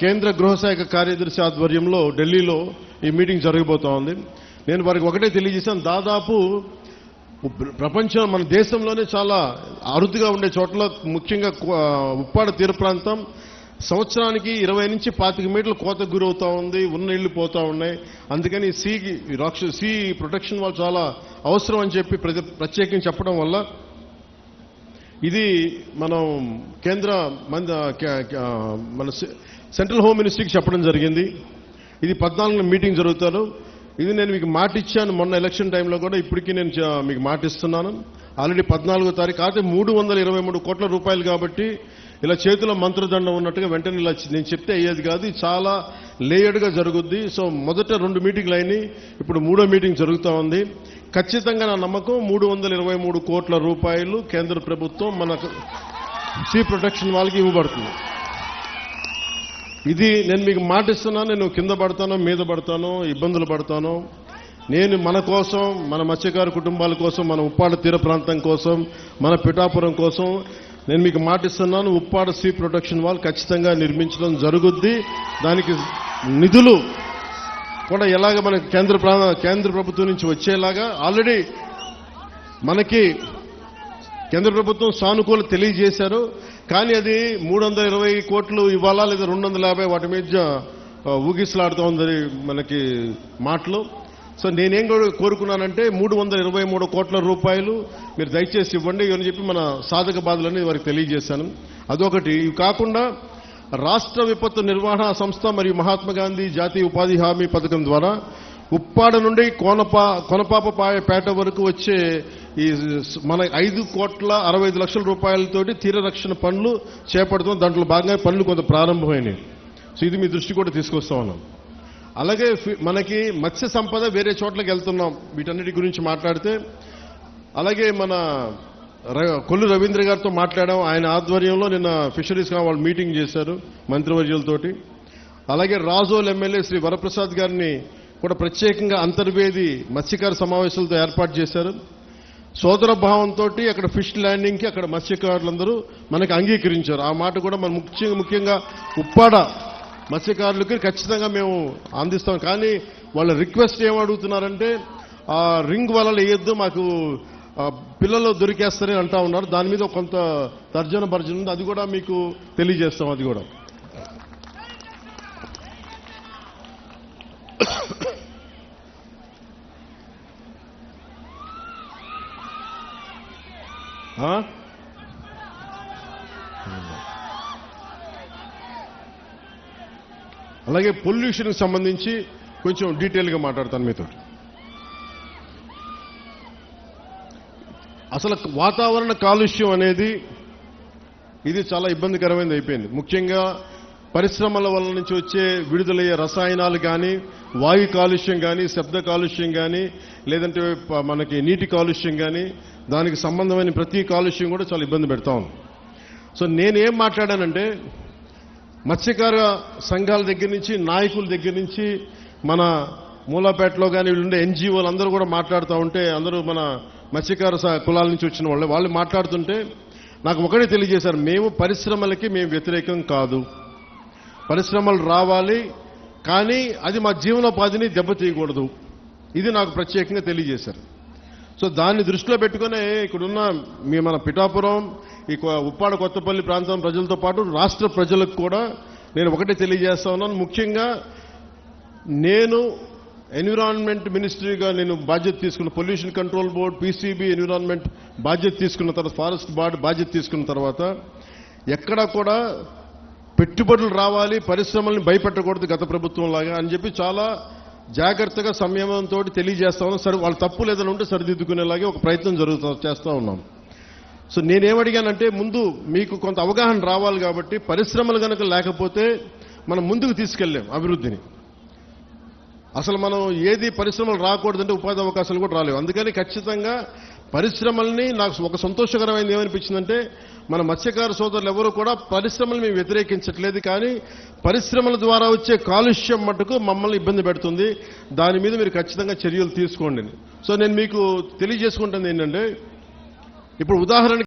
కేంద్ర గృహశాఖ కార్యదర్శి ఆధ్వర్యంలో ఢిల్లీలో ఈ మీటింగ్ జరగబోతా ఉంది. నేను వారికి ఒకటే తెలియజేశాను, దాదాపు ప్రపంచం మన దేశంలోనే చాలా అరుదుగా ఉండే చోట్ల ముఖ్యంగా ఉప్పాడ తీర ప్రాంతం సంవత్సరానికి 20 నుంచి 25 మీటర్ల కోతకు గురవుతా ఉంది, ఉన్న ఇళ్లు పోతా ఉన్నాయి. అందుకని సీ ప్రొటెక్షన్ వాళ్ళు చాలా అవసరం అని చెప్పి ప్రత్యేకించి చెప్పడం వల్ల ఇది మనం మన సెంట్రల్ హోమ్ మినిస్ట్రీకి చెప్పడం జరిగింది. ఇది 14 మీటింగ్ జరుగుతారు. ఇది నేను మీకు మాట ఇచ్చాను మొన్న ఎలక్షన్ టైంలో కూడా, ఇప్పటికీ నేను మీకు మాట ఇస్తున్నాను. ఆల్రెడీ 14వ తారీఖు అయితే 323 కోట్ల రూపాయలు కాబట్టి ఇలా చేతిలో మంత్రదండం ఉన్నట్టుగా వెంటనే ఇలా నేను చెప్తే అయ్యేది కాదు. చాలా లేయర్డ్గా జరుగుద్ది. సో మొదట 2 మీటింగ్లు అయినాయి, ఇప్పుడు 3వ మీటింగ్ జరుగుతూ ఉంది. ఖచ్చితంగా నా నమ్మకం 323 కోట్ల రూపాయలు కేంద్ర ప్రభుత్వం మన సీ ప్రొటెక్షన్ వాళ్ళకి ఇవ్వబడుతుంది. ఇది నేను మీకు మాట ఇస్తున్నాను. నేను కింద పడతానో మీద పడతానో ఇబ్బందులు పడతానో, నేను మన కోసం, మన మత్స్యకారు కుటుంబాల కోసం, మన ఉప్పాడ తీర ప్రాంతం కోసం, మన పిఠాపురం కోసం నేను మీకు మాట ఇస్తున్నాను. ఉప్పాడ సీ ప్రొటెక్షన్ వాల్ ఖచ్చితంగా నిర్మించడం జరుగుద్ది. దానికి నిధులు కూడా ఎలాగ మన కేంద్ర ప్రభుత్వం నుంచి వచ్చేలాగా ఆల్రెడీ మనకి కేంద్ర ప్రభుత్వం సానుకూల తెలియజేశారు. కానీ అది 320 కోట్లు ఇవ్వాలా లేదా 250 వాటి మీద ఊగిసలాడుతూ ఉంది మనకి మాటలు. సో నేనేం కోరుకున్నానంటే 323 కోట్ల రూపాయలు మీరు దయచేసి ఇవ్వండి అని చెప్పి మన సాధక బాధలని వారికి తెలియజేశాను. అదొకటి. ఇవి కాకుండా రాష్ట్ర విపత్తు నిర్వహణ సంస్థ మరియు మహాత్మాగాంధీ జాతీయ ఉపాధి హామీ పథకం ద్వారా ఉప్పాడ నుండి కొనపాపపేట వరకు వచ్చే ఈ మన 5,65 లక్షల రూపాయలతోటి తీర రక్షణ పనులు చేపడుతున్నాం. దాంట్లో భాగంగా పనులు కొంత ప్రారంభమైనవి. సో ఇది మీ దృష్టి కూడా తీసుకొస్తా ఉన్నాం. అలాగే మనకి మత్స్య సంపద వేరే చోట్లకి వెళ్తున్నాం, వీటన్నిటి గురించి మాట్లాడితే. అలాగే మన కొల్లు రవీంద్ర గారితో మాట్లాడాం. ఆయన ఆధ్వర్యంలో నిన్న ఫిషరీస్ వాళ్ళు మీటింగ్ చేశారు మంత్రివర్యులతోటి. అలాగే రాజోల్ ఎమ్మెల్యే శ్రీ వరప్రసాద్ గారిని కూడా ప్రత్యేకంగా అంతర్వేది మత్స్యకార సమావేశాలతో ఏర్పాటు చేశారు. సోదర భావంతో అక్కడ ఫిష్ ల్యాండింగ్కి అక్కడ మత్స్యకారులందరూ మనకి అంగీకరించారు. ఆ మాట కూడా మనం ముఖ్యంగా ఉప్పాడ మత్స్యకారులకి ఖచ్చితంగా మేము అందిస్తాం. కానీ వాళ్ళ రిక్వెస్ట్ ఏమడుగుతున్నారంటే ఆ రింగ్ వలలు వేయొద్దు, మాకు పిల్లలు దొరికేస్తారని అంటా ఉన్నారు. దాని మీద కొంత తర్జన భర్జన ఉంది, అది కూడా మీకు తెలియజేస్తాం. అది కూడా అలాగే పొల్యూషన్కి సంబంధించి కొంచెం డీటెయిల్గా మాట్లాడతాను మీతో. అసలు వాతావరణ కాలుష్యం అనేది ఇది చాలా ఇబ్బందికరమైనది అయిపోయింది. ముఖ్యంగా పరిశ్రమల వల్ల నుంచి వచ్చే విడుదలయ్యే రసాయనాలు కానీ, వాయు కాలుష్యం కానీ, శబ్ద కాలుష్యం కానీ, లేదంటే మనకి నీటి కాలుష్యం కానీ, దానికి సంబంధమైన ప్రతి కాలుష్యం కూడా చాలా ఇబ్బంది పెడతా ఉంది. సో నేనేం మాట్లాడానంటే మత్స్యకార సంఘాల దగ్గర నుంచి, నాయకుల దగ్గర నుంచి, మన మూలాపేటలో కానీ వీళ్ళుండే ఎన్జిఓలు అందరూ కూడా మాట్లాడుతూ ఉంటే, అందరూ మన మత్స్యకార కులాల నుంచి వచ్చిన వాళ్ళు మాట్లాడుతుంటే నాకు ఒకటే తెలియజేశారు, మేము పరిశ్రమలకి మేము వ్యతిరేకం కాదు, పరిశ్రమలు రావాలి, కానీ అది మా జీవనోపాధిని దెబ్బతీయకూడదు. ఇది నాకు ప్రత్యేకంగా తెలియజేశారు. సో దాన్ని దృష్టిలో పెట్టుకునే ఇక్కడున్న మన పిఠాపురం, ఈ ఉప్పాడ కొత్తపల్లి ప్రాంతం ప్రజలతో పాటు రాష్ట్ర ప్రజలకు కూడా నేను ఒకటే తెలియజేస్తా ఉన్నాను. ముఖ్యంగా నేను ఎన్విరాన్మెంట్ మినిస్ట్రీగా నేను బాధ్యత తీసుకున్న, pollution control board, PCB, environment బాధ్యత తీసుకున్న తర్వాత, ఫారెస్ట్ బోర్డు బాధ్యత తీసుకున్న తర్వాత ఎక్కడా కూడా పెట్టుబడులు రావాలి, పరిశ్రమల్ని భయపెట్టకూడదు గత ప్రభుత్వం లాగా అని చెప్పి చాలా జాగ్రత్తగా సంయమనంతో తెలియజేస్తా ఉన్నాం. సరే, వాళ్ళ తప్పు లేదని ఉంటే సరిదిద్దుకునేలాగే ఒక ప్రయత్నం చేస్తా ఉన్నాం. సో నేనేమడిగానంటే, ముందు మీకు కొంత అవగాహన రావాలి కాబట్టి పరిశ్రమలు కనుక లేకపోతే మనం ముందుకు తీసుకెళ్ళాం అభివృద్ధిని. అసలు మనం ఏది పరిశ్రమలు రాకూడదంటే ఉపాధి అవకాశాలు కూడా రాలేవు. అందుకని ఖచ్చితంగా పరిశ్రమల్ని, నాకు ఒక సంతోషకరమైనది ఏమనిపించిందంటే, మన మత్స్యకార సోదరులు ఎవరు కూడా పరిశ్రమలు మేము వ్యతిరేకించట్లేదు, కానీ పరిశ్రమల ద్వారా వచ్చే కాలుష్యం మటుకు మమ్మల్ని ఇబ్బంది పెడుతుంది, దాని మీద మీరు ఖచ్చితంగా చర్యలు తీసుకోండి. సో నేను మీకు తెలియజేసుకుంటుంది ఏంటంటే, ఇప్పుడు ఉదాహరణకి